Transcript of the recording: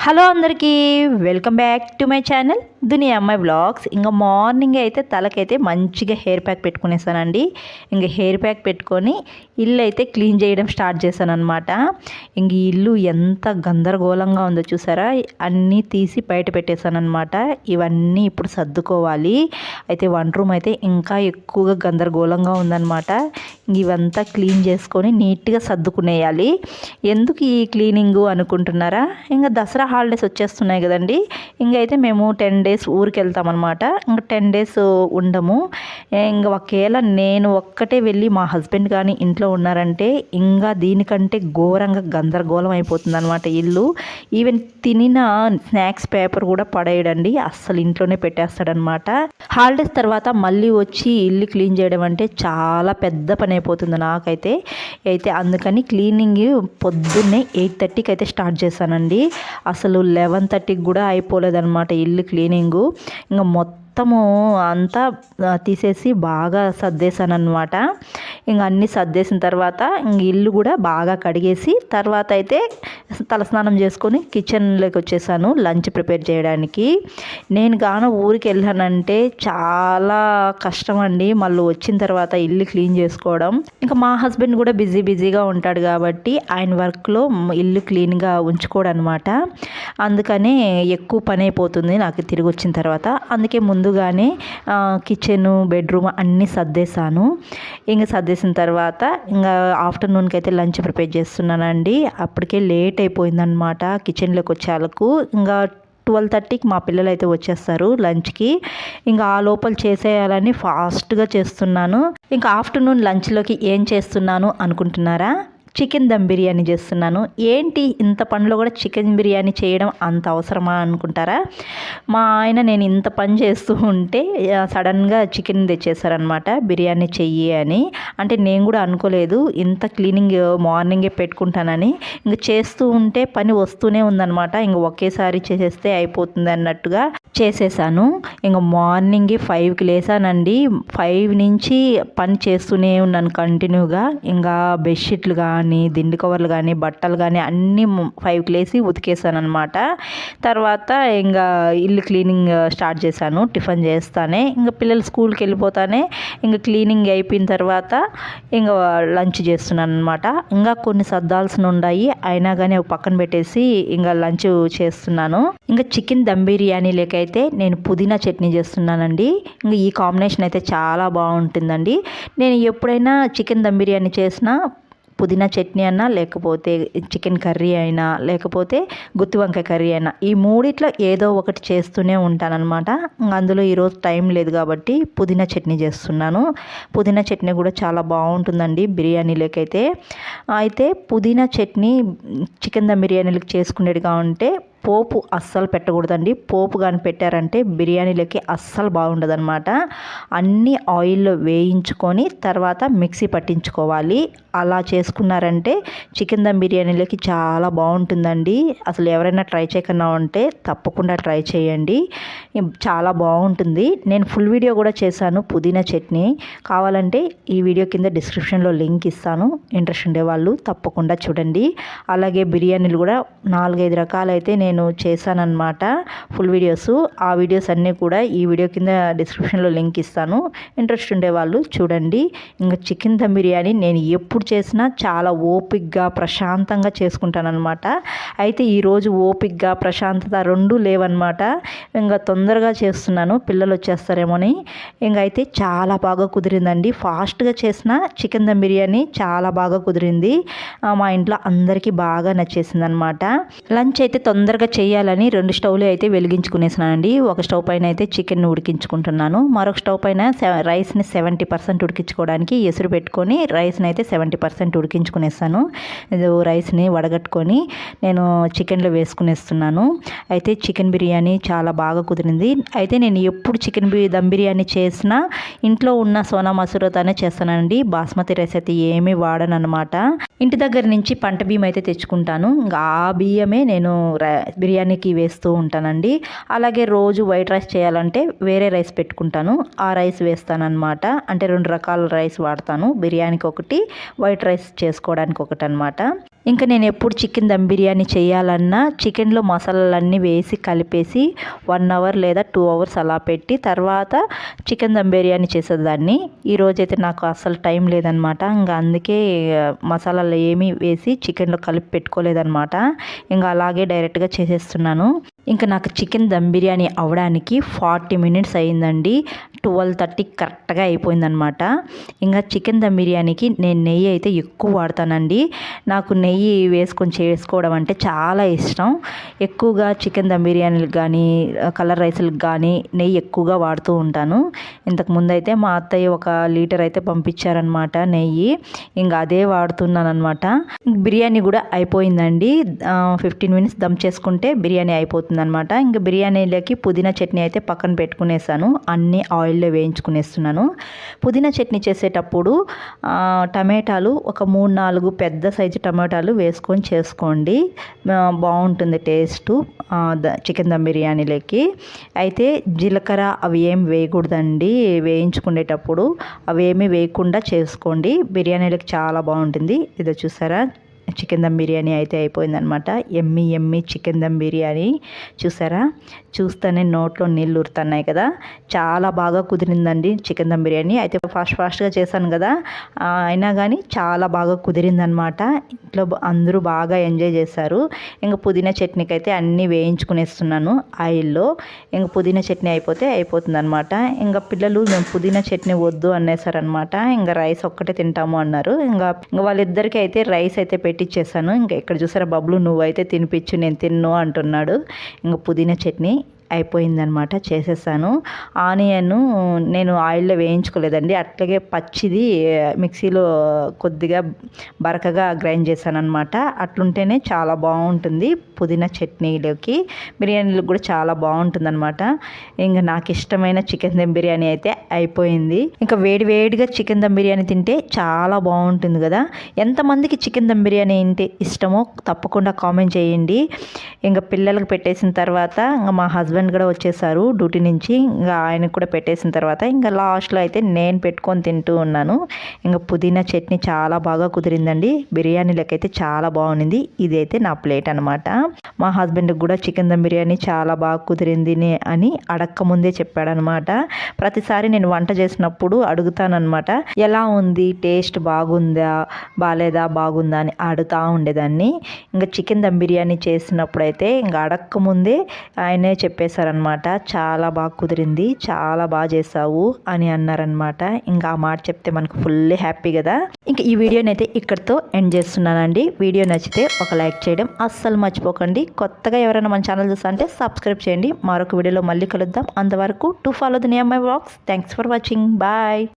Hello అందరికీ welcome back to my channel దునియా అమ్మాయి vlogs. ఇంకా మార్నింగ్ అయితే తలకైతే మంచిగా హెయిర్ ప్యాక్ పెట్టుకునేసానండి. ఇంకా హెయిర్ ప్యాక్ పెట్టుకొని ఇల్లు అయితే క్లీన్ చేయడం స్టార్ట్ చేశాను అనమాట. ఇంక ఈ ఇల్లు ఎంత గందరగోళంగా ఉందో చూసారా, అన్నీ తీసి బయట పెట్టేశాను అనమాట. ఇవన్నీ ఇప్పుడు సర్దుకోవాలి. అయితే వంట రూమ్ అయితే ఇంకా ఎక్కువగా గందరగోళంగా ఉందన్నమాట. ఇవంతా క్లీన్ చేసుకొని నీట్గా సర్దుకునేయాలి. ఎందుకు ఈ క్లీనింగు అనుకుంటున్నారా? ఇంకా దసరా హాలిడేస్ వచ్చేస్తున్నాయి కదండి. ఇంకైతే మేము 10 days ఊరికి వెళ్తామన్నమాట. ఇంకా 10 days ఉండము. ఇంకా ఒకవేళ నేను ఒక్కటే వెళ్ళి మా హస్బెండ్ కానీ ఇంట్లో ఉన్నారంటే ఇంకా దీనికంటే ఘోరంగా గందరగోళం అయిపోతుంది అనమాట ఇల్లు. ఈవెన్ తినిన స్నాక్స్ పేపర్ కూడా పడేయడండి, అస్సలు ఇంట్లోనే పెట్టేస్తాడనమాట. హాలిడేస్ తర్వాత మళ్ళీ వచ్చి ఇల్లు క్లీన్ చేయడం అంటే చాలా పెద్ద పని అయిపోతుంది నాకైతే. అయితే అందుకని క్లీనింగ్ పొద్దున్నే 8:30కి అయితే స్టార్ట్ చేశానండి. అసలు 11:30కి కూడా అయిపోలేదన్నమాట ఇల్లు క్లీనింగు. ఇంకా మొత్తము అంతా తీసేసి బాగా సర్దేశాను అనమాట. ఇంక అన్నీ సర్దేసిన తర్వాత ఇంక ఇల్లు కూడా బాగా కడిగేసి తర్వాత అయితే తలస్నానం చేసుకొని కిచెన్లోకి వచ్చేసాను లంచ్ ప్రిపేర్ చేయడానికి. నేను గాన ఊరికి వెళ్ళానంటే చాలా కష్టం అండి మళ్ళీ వచ్చిన తర్వాత ఇల్లు క్లీన్ చేసుకోవడం. ఇంకా మా హస్బెండ్ కూడా బిజీగా ఉంటాడు కాబట్టి ఆయన వర్క్లో ఇల్లు క్లీన్గా ఉంచుకోవడం అనమాట. అందుకనే ఎక్కువ పని అయిపోతుంది నాకు తిరిగి వచ్చిన తర్వాత. అందుకే ముందుగానే కిచెను బెడ్రూమ్ అన్నీ సర్దేశాను. ఇంకా సర్దేసిన తర్వాత ఇంకా ఆఫ్టర్నూన్కి అయితే లంచ్ ప్రిపేర్ చేస్తున్నానండి. అప్పటికే లేట్ అయిపోయిందనమాట కిచెన్లోకి వచ్చేలకు. ఇంకా 12:30కి మా పిల్లలు అయితే వచ్చేస్తారు లంచ్కి. ఇంకా ఆ లోపల చేసేయాలని ఫాస్ట్గా చేస్తున్నాను. ఇంకా ఆఫ్టర్నూన్ లంచ్లోకి ఏం చేస్తున్నాను అనుకుంటున్నారా? చికెన్ దమ్ బిర్యానీ చేస్తున్నాను. ఏంటి ఇంత పనిలో కూడా చికెన్ బిర్యానీ చేయడం అంత అవసరమా అనుకుంటారా? మా ఆయన నేను ఇంత పని చేస్తూ ఉంటే సడన్గా చికెన్ తెచ్చేసారనమాట బిర్యానీ చెయ్యి అని. అంటే నేను కూడా అనుకోలేదు ఇంత క్లీనింగ్ మార్నింగే పెట్టుకుంటానని. ఇంక చేస్తూ ఉంటే పని వస్తూనే ఉందన్నమాట. ఇంక ఒకేసారి చేసేస్తే అయిపోతుంది అన్నట్టుగా చేసేసాను. ఇంక మార్నింగే 5కి లేసానండి. 5 నుంచి పని చేస్తూనే ఉన్నాను కంటిన్యూగా. ఇంకా బెడ్షీట్లు కానీ దిండు కవర్లు కానీ బట్టలు కానీ అన్నీ 5కి లేసి ఉతికేసాను అనమాట. తర్వాత ఇంకా ఇల్లు క్లీనింగ్ స్టార్ట్ చేశాను టిఫిన్ చేస్తానే. ఇంకా పిల్లలు స్కూల్కి వెళ్ళిపోతానే ఇంకా క్లీనింగ్ అయిపోయిన తర్వాత ఇంకా లంచ్ చేస్తున్నాను అనమాట. ఇంకా కొన్ని సర్దాల్సిన ఉన్నాయి అయినా కానీ అవి పక్కన పెట్టేసి ఇంకా లంచ్ చేస్తున్నాను. ఇంకా చికెన్ దమ్ బిర్యానీ లేకైతే నేను పుదీనా చట్నీ చేస్తున్నానండి. ఇంకా ఈ కాంబినేషన్ అయితే చాలా బాగుంటుందండి. నేను ఎప్పుడైనా చికెన్ దమ్ బిర్యానీ చేసినా పుదీనా చట్నీ అయినా లేకపోతే చికెన్ కర్రీ అయినా లేకపోతే గుత్తి వంకాయ కర్రీ అయినా ఈ మూడిట్లో ఏదో ఒకటి చేస్తూనే ఉంటానన్నమాట. అందులో ఈరోజు టైం లేదు కాబట్టి పుదీనా చట్నీ చేస్తున్నాను. పుదీనా చట్నీ కూడా చాలా బాగుంటుందండి బిర్యానీలోకైతే. అయితే పుదీనా చట్నీ చికెన్ దమ్ బిర్యానీలకు చేసుకునేట్టుగా ఉంటే పోపు అస్సలు పెట్టకూడదండి. పోపు కానీ పెట్టారంటే బిర్యానీలోకి అస్సలు బాగుండదు అనమాట. అన్నీ ఆయిల్లో వేయించుకొని తర్వాత మిక్సీ పట్టించుకోవాలి. అలా చేసుకున్నారంటే చికెన్ దమ్ బిర్యానీలోకి చాలా బాగుంటుందండి. అసలు ఎవరైనా ట్రై చేయకుండా ఉంటే తప్పకుండా ట్రై చేయండి, చాలా బాగుంటుంది. నేను ఫుల్ వీడియో కూడా చేశాను పుదీనా చట్నీ. కావాలంటే ఈ వీడియో కింద డిస్క్రిప్షన్లో లింక్ ఇస్తాను, ఇంట్రెస్ట్ ఉండేవాళ్ళు తప్పకుండా చూడండి. అలాగే బిర్యానీలు కూడా 4-5 రకాలు అయితే నేను చేశానన్నమాట ఫుల్ వీడియోస్. ఆ వీడియోస్ అన్నీ కూడా ఈ వీడియో కింద డిస్క్రిప్షన్లో లింక్ ఇస్తాను, ఇంట్రెస్ట్ ఉండేవాళ్ళు చూడండి. ఇంకా చికెన్ దమ్ బిర్యానీ నేను ఎప్పుడు చేసినా చాలా ఓపిక్గా ప్రశాంతంగా చేసుకుంటానన్నమాట. అయితే ఈరోజు ఓపిక్గా ప్రశాంతత రెండూ లేవన్నమాట. ఇంకా తొందరగా చేస్తున్నాను పిల్లలు వచ్చేస్తారేమోని. ఇంకా అయితే చాలా బాగా కుదిరిందండి. ఫాస్ట్గా చేసిన చికెన్ దమ్ బిర్యానీ చాలా బాగా కుదిరింది. మా ఇంట్లో అందరికీ బాగా నచ్చేసింది అనమాట. లంచ్ అయితే తొందరగా చేయాలని 2 స్టవ్లు అయితే వెలిగించుకునేసానండి. ఒక స్టవ్ పైన అయితే చికెన్ ఉడికించుకుంటున్నాను, మరొక స్టవ్ పైన రైస్ని 70% ఉడికించుకోవడానికి ఎసురు పెట్టుకొని రైస్ని అయితే 70% ఉడికించుకునేస్తాను. రైస్ని వడగట్టుకొని నేను చికెన్లో వేసుకునేస్తున్నాను. అయితే చికెన్ బిర్యానీ చాలా బాగా కుదిరింది. అయితే నేను ఎప్పుడు చికెన్ దమ్ బిర్యానీ చేసినా ఇంట్లో ఉన్న సోనా మసూరతోనే చేస్తానండి. బాస్మతి రైస్ అయితే ఏమీ వాడను అనమాట. ఇంటి దగ్గర నుంచి పంట బియ్యం అయితే తెచ్చుకుంటాను. ఇంకా ఆ బియ్యమే నేను బిర్యానీకి వేస్తూ ఉంటానండి. అలాగే రోజు వైట్ రైస్ చేయాలంటే వేరే రైస్ పెట్టుకుంటాను, ఆ రైస్ వేస్తానన్నమాట. అంటే 2 రకాల రైస్ వాడతాను, బిర్యానీకి ఒకటి వైట్ రైస్ చేసుకోవడానికి ఒకటి అనమాట. ఇంకా నేను ఎప్పుడు చికెన్ దమ్ బిర్యానీ చేయాలన్నా చికెన్లో మసాలాలన్నీ వేసి కలిపేసి 1 అవర్ లేదా 2 అవర్స్ అలా పెట్టి తర్వాత చికెన్ దమ్ బిర్యానీ చేసేదాన్ని. ఈరోజైతే నాకు అస్సలు టైం లేదనమాట. ఇంకా అందుకే మసాలాలు ఏమీ వేసి చికెన్లో కలిపి పెట్టుకోలేదనమాట. ఇంకా అలాగే డైరెక్ట్గా చేసేస్తున్నాను. ఇంకా నాకు చికెన్ దమ్ బిర్యానీ అవ్వడానికి 40 మినిట్స్ అయిందండి. 12:30 కరెక్ట్గా అయిపోయిందనమాట. ఇంకా చికెన్ దమ్ బిర్యానీకి నేను నెయ్యి అయితే ఎక్కువ వాడతానండి. నాకు నెయ్యి వేసుకొని చేసుకోవడం అంటే చాలా ఇష్టం. ఎక్కువగా చికెన్ దమ్ బిర్యానీలకు కానీ కలర్ రైస్లకు కానీ నెయ్యి ఎక్కువగా వాడుతూ ఉంటాను. ఇంతకుముందు అయితే మా అత్తయ్య 1 లీటర్ అయితే పంపించారనమాట నెయ్యి. ఇంకా అదే వాడుతున్నాను అనమాట. బిర్యానీ కూడా అయిపోయిందండి. 15 మినిట్స్ దమ్ చేసుకుంటే బిర్యానీ అయిపోతుంది అనమాట. ఇంకా బిర్యానీలోకి పుదీనా చట్నీ అయితే పక్కన పెట్టుకునేసాను. అన్నీ ఆయిల్లో వేయించుకునేస్తున్నాను. పుదీనా చట్నీ చేసేటప్పుడు టమాటాలు ఒక 3-4 పెద్ద సైజు టమాటాలు వేసుకొని చేసుకోండి. బాగుంటుంది టేస్టు చికెన్ దమ్ బిర్యానీలోకి. అయితే జీలకర్ర అవి ఏం వేయకూడదండి. వేయించుకునేటప్పుడు అవి ఏమీ వేయకుండా చేసుకోండి. బిర్యానీలోకి చాలా బాగుంటుంది. ఇదో చూసారా, చికెన్ దమ్ బిర్యానీ అయితే అయిపోయిందనమాట. ఎమ్మి ఎమ్మి చికెన్ దమ్ బిర్యానీ చూసారా, చూస్తేనే నోట్లో నీళ్ళు ఊరుతున్నాయి కదా. చాలా బాగా కుదిరిందండి చికెన్ దమ్ బిర్యానీ. అయితే ఫాస్ట్గా చేశాను కదా, అయినా కానీ చాలా బాగా కుదిరిందనమాట. ఇంట్లో అందరూ బాగా ఎంజాయ్ చేశారు. ఇంకా పుదీనా చట్నీకి అయితే అన్నీ వేయించుకునేస్తున్నాను ఆయిల్లో. ఇంకా పుదీనా చట్నీ అయిపోతే అయిపోతుందనమాట. ఇంకా పిల్లలు మేము పుదీనా చట్నీ వద్దు అనేసారనమాట. ఇంకా రైస్ ఒక్కటే తింటాము అన్నారు. ఇంకా వాళ్ళిద్దరికీ అయితే రైస్ అయితే పెట్టించేసాను. ఇంకా ఇక్కడ చూసారా, బబ్లు నువ్వైతే తినిపించు నేను తిన్ను అంటున్నాడు. ఇంకా పుదీనా చట్నీ అయిపోయిందనమాట, చేసేసాను. ఆనియన్ నేను ఆయిల్లో వేయించుకోలేదండి, అట్లాగే పచ్చిది మిక్సీలో కొద్దిగా బరకగా గ్రైండ్ చేశాను అనమాట. అట్లుంటేనే చాలా బాగుంటుంది పుదీనా చట్నీలోకి. బిర్యానీలకు కూడా చాలా బాగుంటుంది అనమాట. ఇంకా నాకు ఇష్టమైన చికెన్ దమ్ బిర్యానీ అయితే అయిపోయింది. ఇంకా వేడివేడిగా చికెన్ దమ్ బిర్యానీ తింటే చాలా బాగుంటుంది కదా. ఎంతమందికి చికెన్ దమ్ బిర్యానీ అంటే ఇష్టమో తప్పకుండా కామెంట్ చేయండి. ఇంకా పిల్లలకు పెట్టేసిన తర్వాత ఇంకా మా హస్బెండ్ కూడా వచ్చేసారు డ్యూటీ నుంచి. ఇంకా ఆయనకు కూడా పెట్టేసిన తర్వాత ఇంకా లాస్ట్లో అయితే నేను పెట్టుకొని తింటూ ఉన్నాను. ఇంకా పుదీనా చట్నీ చాలా బాగా కుదిరిందండి. బిర్యానీలకి అయితే చాలా బాగుంది. ఇదైతే నా ప్లేట్ అనమాట. మా హస్బెండ్కి కూడా చికెన్ దమ్ బిర్యానీ చాలా బాగా కుదిరింది అని అడక్క ముందే చెప్పాడనమాట. ప్రతిసారి నేను వంట చేసినప్పుడు అడుగుతానమాట, ఎలా ఉంది, టేస్ట్ బాగుందా బాగాలేదా బాగుందా అని అడుగుతూ ఉండేదాన్ని. ఇంకా చికెన్ దమ్ బిర్యానీ చేసినప్పుడు అయితే ఇంకా అడక్క ముందే ఆయనే చెప్పేశారనమాట, చాలా బాగా కుదిరింది, చాలా బాగా చేసావు అని అన్నారనమాట. ఇంకా ఆ మాట చెప్తే మనకు ఫుల్ హ్యాపీ కదా. ఇంకా ఈ వీడియోని అయితే ఇక్కడితో ఎండ్ చేస్తున్నానండి. వీడియో నచ్చితే ఒక లైక్ చేయడం అస్సలు మర్చిపోకండి. కొత్తగా ఎవరైనా మన ఛానల్ చూస్తా అంటే సబ్స్క్రైబ్ చేయండి. మరొక వీడియోలో మళ్ళీ కలుద్దాం. అంతవరకు to follow the near my vlogs. Thanks for watching. Bye.